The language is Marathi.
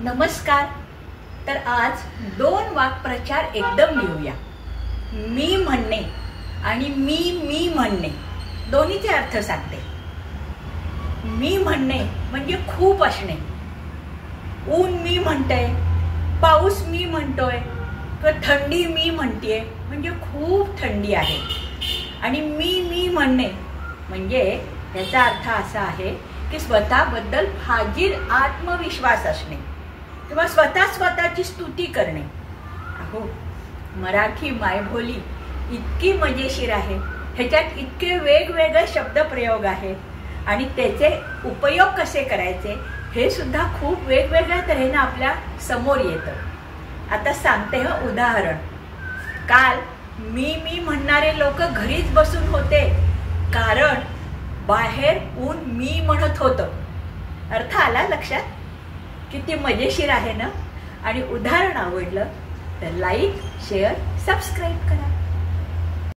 नमस्कार। तर आज दोन वाक्प्रचार एकदम लिहूया। मी म्हणणे आणि मी म्हणणे दोन्हीचे अर्थ सांगते। मी म्हणणे म्हणजे खूप असणे, ऊन मी म्हणते, पाऊस मी म्हणतोय, थंडी मी म्हणतेय म्हणजे खूप थंडी आहे। आणि मी म्हणणे म्हणजे याचा अर्थ असा आहे की स्वतःबद्दल फाजील आत्मविश्वास असणे किंवा स्वतःची स्तुती करणे। अहो, मराठी मायबोली इतकी मजेशीर आहे, ह्याच्यात इतके वेगवेगळे शब्दप्रयोग आहेत आणि त्याचे उपयोग कसे करायचे हे सुद्धा खूप वेगवेगळ्या तऱ्हेने आपल्या समोर येतं। आता सांगते हं उदाहरण। काल मी म्हणणारे लोक घरीच बसून होते, कारण बाहेर ऊन मी म्हणत होतं। अर्थ आला लक्षात? किती मजेशीर आहे ना? आणि उदाहरण आवडलं तर लाईक, शेअर, सबस्क्राईब करा।